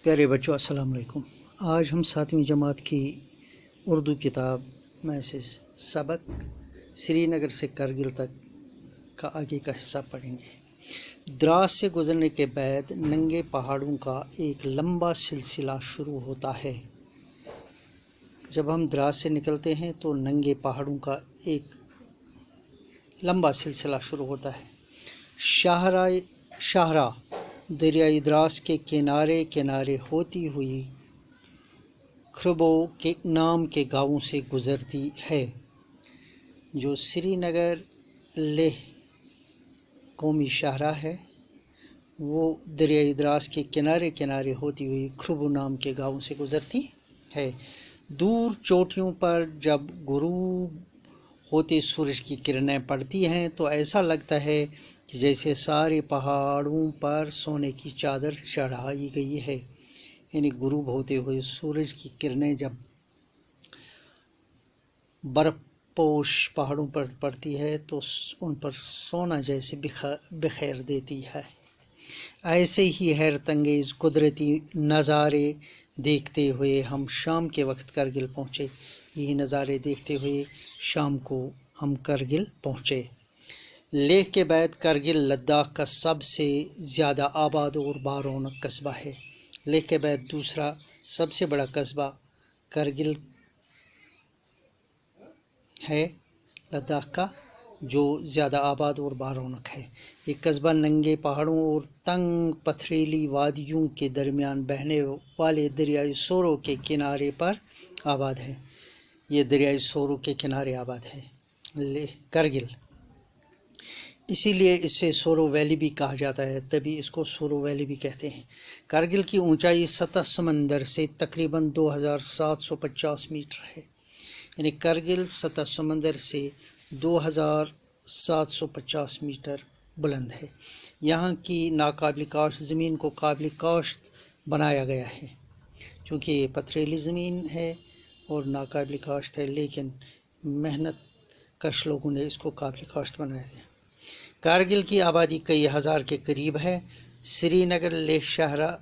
پیارے بچوں السلام علیکم۔ آج ہم 7ویں جماعت کی اردو کتاب میں سے سبق سری نگر سے کرگل تک کا آگے کا حصہ پڑھیں گے۔ دراز سے گزرنے کے بعد ننگے پہاڑوں کا ایک لمبا سلسلہ شروع ہوتا ہے۔ جب ہم دراز سے نکلتے ہیں تو ننگے پہاڑوں کا ایک لمبا سلسلہ شروع ہوتا ہے۔ شاہراہ دریائے دراز کے کنارے کنارے ہوتی ہوئی کھربو کے نام کے گاؤں سے گزرتی ہے، جو سری نگر لیہ قومی شاہراہ ہے۔ وہ دریائے دراز کے کنارے کنارے ہوتی ہوئی کھربو نام کے گاؤں سے گزرتی ہے۔ دور چوٹیوں پر جب غروب ہوتے سورج کی کرنیں پڑتی ہیں تو ایسا لگتا ہے کہ جیسے سارے پہاڑوں پر سونے کی چادر چڑھائی گئی ہے۔ یعنی غروب ہوتے ہوئے سورج کی کرنیں جب برف پوش پہاڑوں پر پڑتی ہے تو ان پر سونا جیسے بخیر دیتی ہے۔ ایسے ہی حیرت انگیز قدرتی نظارے دیکھتے ہوئے ہم شام کے وقت کرگل پہنچے۔ یہی نظارے دیکھتے ہوئے شام کو ہم کرگل پہنچے۔ لیہ کے بعد کرگل لداخ کا سب سے زیادہ آباد اور بارونق قصبہ ہے۔ لیہ کے بعد دوسرا سب سے بڑا قصبہ کرگل ہے، لداخ کا، جو زیادہ آباد اور بارونق ہے۔ یہ قصبہ ننگے پہاڑوں اور تنگ پتھریلی وادیوں کے درمیان بہنے والے دریائے سورو کے کنارے پر آباد ہے۔ یہ دریائے سورو کے کنارے آباد ہے کرگل، اسی لیے اسے سورو ویلی بھی کہا جاتا ہے، تبھی اس کو سورو ویلی بھی کہتے ہیں۔ کرگل کی اونچائی سطح سمندر سے تقریباً 2750 میٹر ہے۔ یعنی کرگل سطح سمندر سے 2750 میٹر بلند ہے۔ یہاں کی ناقابل کاشت زمین کو قابل کاشت بنایا گیا ہے، چونکہ یہ پتھریلی زمین ہے اور ناقابل کاشت ہے، لیکن محنت کش لوگوں نے اس کو قابل کاشت بنایا ہے۔ کارگل کی آبادی کئی ہزار کے قریب ہے۔ سری نگر لیہ شاہراہ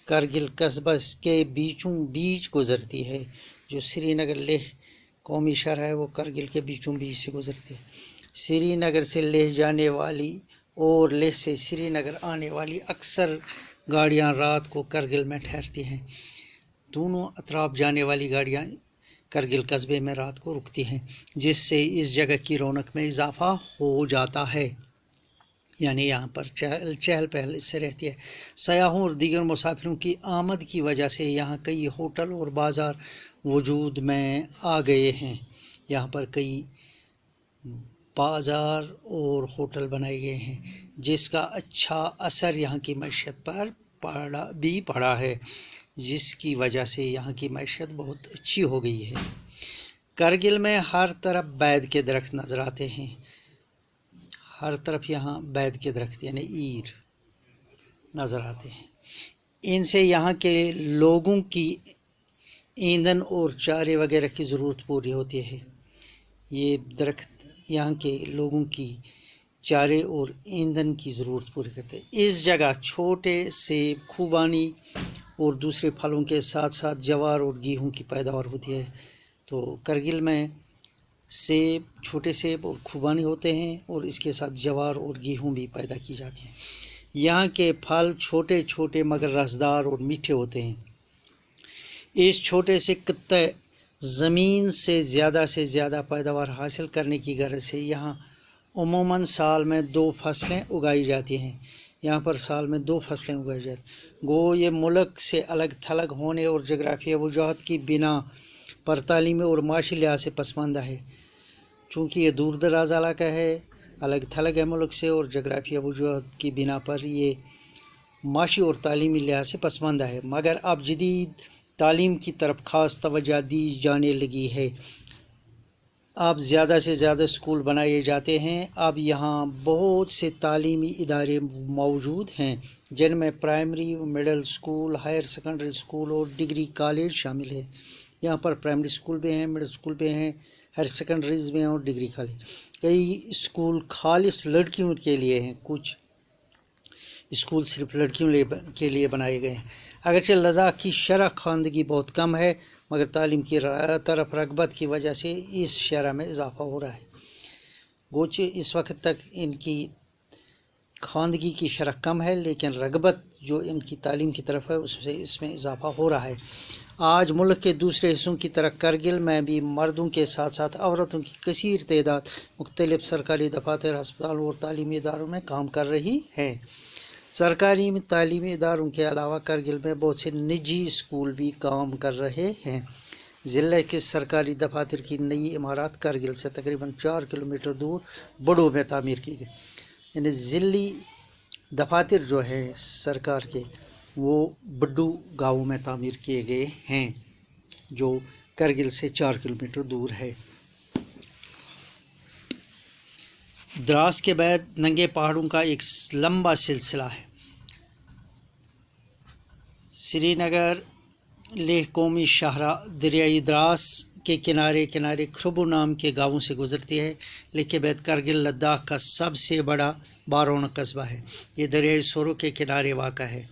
کرگل قصبہ کے بیچوں بیچ گزرتی ہے۔ جو سری نگر لیہ قومی شاہراہ ہے وہ کرگل کے بیچوں بیچ سے گزرتی ہے۔ سری نگر سے لیہ جانے والی اور لیہ سے سری نگر آنے والی اکثر گاڑیاں رات کو کرگل میں ٹھہرتی ہیں۔ دونوں اطراف جانے والی گاڑیاں کرگل قصبے میں رات کو رکتی ہیں، جس سے اس جگہ کی رونق میں اضافہ ہو جاتا ہے۔ یعنی یہاں پر چہل پہل اس سے رہتی ہے۔ سیاحوں اور دیگر مسافروں کی آمد کی وجہ سے یہاں کئی ہوٹل اور بازار وجود میں آ گئے ہیں۔ یہاں پر کئی بازار اور ہوٹل بنائے گئے ہیں، جس کا اچھا اثر یہاں کی معیشت پر پڑا ہے، جس کی وجہ سے یہاں کی معیشت بہت اچھی ہو گئی ہے۔ کرگل میں ہر طرف بید کے درخت نظر آتے ہیں۔ ہر طرف یہاں بید کے درخت یعنی عیر نظر آتے ہیں۔ ان سے یہاں کے لوگوں کی ایندھن اور چارے وغیرہ کی ضرورت پوری ہوتی ہے۔ یہ درخت یہاں کے لوگوں کی چارے اور ایندھن کی ضرورت پوری کرتے ہیں۔ اس جگہ چھوٹے سیب، خوبانی اور دوسرے پھلوں کے ساتھ ساتھ جوار اور گیہوں کی پیداوار ہوتی ہے۔ تو کرگل میں سیب، چھوٹے سیب اور خوبانی ہوتے ہیں، اور اس کے ساتھ جوار اور گیہوں بھی پیدا کی جاتی ہیں۔ یہاں کے پھل چھوٹے چھوٹے مگر رسدار اور میٹھے ہوتے ہیں۔ اس چھوٹے سے خطے زمین سے زیادہ پیداوار حاصل کرنے کی غرض سے یہاں عموماً سال میں 2 فصلیں اگائی جاتی ہیں۔ یہاں پر سال میں 2 فصلیں اگائی جاتی ہیں۔ گو یہ ملک سے الگ تھلگ ہونے اور جغرافیائی وجوہات کی بنا پر تعلیمی اور معاشی لحاظ سے پسماندہ ہے۔ چونکہ یہ دور دراز علاقہ ہے، الگ تھلگ ہے ملک سے، اور جغرافیائی وجوہات کی بنا پر یہ معاشی اور تعلیمی لحاظ سے پسماندہ ہے، مگر اب جدید تعلیم کی طرف خاص توجہ دی جانے لگی ہے۔ اب زیادہ سے زیادہ اسکول بنائے جاتے ہیں۔ اب یہاں بہت سے تعلیمی ادارے موجود ہیں، جن میں primary, middle school, higher secondary school اور ڈگری کالج شامل ہے۔ یہاں پر پرائمری اسکول بھی ہیں، مڈل اسکول بھی ہیں، ہائر سیکنڈریز بھی ہیں اور ڈگری کالج۔ کئی اسکول خالص لڑکیوں کے لیے ہیں، کچھ اسکول صرف لڑکیوں کے لیے بنائے گئے ہیں۔ اگرچہ لداخ کی شرح خواندگی بہت کم ہے، مگر تعلیم کی طرف رغبت کی وجہ سے اس شرح میں اضافہ ہو رہا ہے۔ گوچہ اس وقت تک ان کی خواندگی کی شرح کم ہے، لیکن رغبت جو ان کی تعلیم کی طرف ہے اس میں اضافہ ہو رہا ہے۔ آج ملک کے دوسرے حصوں کی طرح کرگل میں بھی مردوں کے ساتھ ساتھ عورتوں کی کثیر تعداد مختلف سرکاری دفاتر، ہسپتالوں اور تعلیمی اداروں میں کام کر رہی ہے۔ سرکاری تعلیمی اداروں کے علاوہ کرگل میں بہت سے نجی اسکول بھی کام کر رہے ہیں۔ ضلع کے سرکاری دفاتر کی نئی عمارات کرگل سے تقریباً 4 کلومیٹر دور بڑو میں تعمیر کی گئی، یعنی ضلعی دفاتر جو ہے سرکار کے وہ بڈو گاؤں میں تعمیر کیے گئے ہیں، جو کرگل سے 4 کلومیٹر دور ہے۔ دراس کے بعد ننگے پہاڑوں کا ایک لمبا سلسلہ ہے۔ سری نگر لیہ قومی شاہراہ دریائے دراس کے کنارے کھربو نام کے گاؤں سے گزرتی ہے۔ لیہ کے بعد کرگل لداخ کا سب سے بڑا بارونق قصبہ ہے۔ یہ دریائے سورو کے کنارے واقع ہے،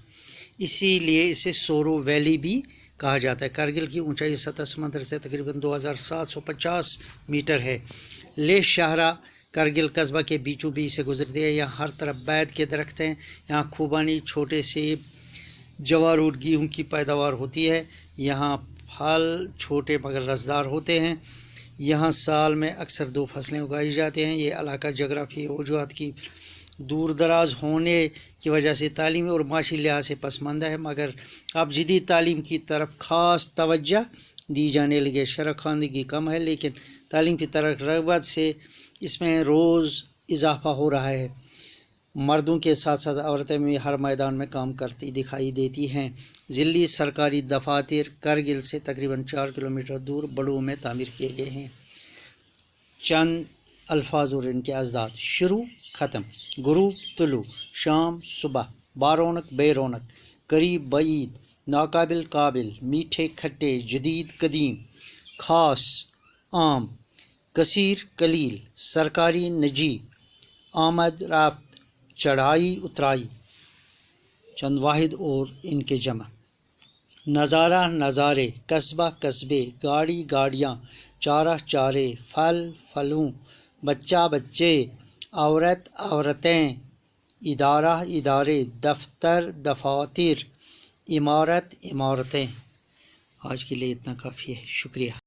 اسی لیے اسے سورو ویلی بھی کہا جاتا ہے۔ کرگل کی اونچائی سطح سمندر سے تقریباً 2750 میٹر ہے۔ لیہ شاہراہ کرگل قصبہ کے بیچوں بیچ سے گزرتی ہے۔ یہاں ہر طرف بید کے درخت ہیں۔ یہاں خوبانی، چھوٹے سیب، جوار اور گیہوں کی پیداوار ہوتی ہے۔ یہاں پھل چھوٹے مگر رسدار ہوتے ہیں۔ یہاں سال میں اکثر 2 فصلیں اگائی جاتی ہیں۔ یہ علاقہ جغرافیائی وجوہات کی دور دراز ہونے کی وجہ سے تعلیمی اور معاشی لحاظ سے پسماندہ ہے، مگر اب جدید تعلیم کی طرف خاص توجہ دی جانے لگی ہے۔ شرح خواندگی کم ہے، لیکن تعلیم کی طرف رغبت سے اس میں روز اضافہ ہو رہا ہے۔ مردوں کے ساتھ ساتھ عورتیں بھی ہر میدان میں کام کرتی دکھائی دیتی ہیں۔ ضلعی سرکاری دفاتر کرگل سے تقریباً 4 کلومیٹر دور بڑو میں تعمیر کیے گئے ہیں۔ چند الفاظ اور ان کے ازداد: شروع، ختم، غروب، طلوع، شام، صبح، بارونق، بے رونق، قریب، بعید، ناقابل، قابل، میٹھے، کھٹے، جدید، قدیم، خاص، عام، کثیر، قلیل، سرکاری، نجی، آمد، رفت، چڑھائی، اترائی، چند واحد اور ان کے جمع: نظارہ، نظارے، قصبہ، قصبے، گاڑی، گاڑیاں، چارہ، چارے، پھل، پھلوں، بچہ، بچے، عورت، عورتیں، ادارہ، ادارے، دفتر، دفاتر، عمارت، عمارتیں۔ آج کے لیے اتنا کافی ہے، شکریہ۔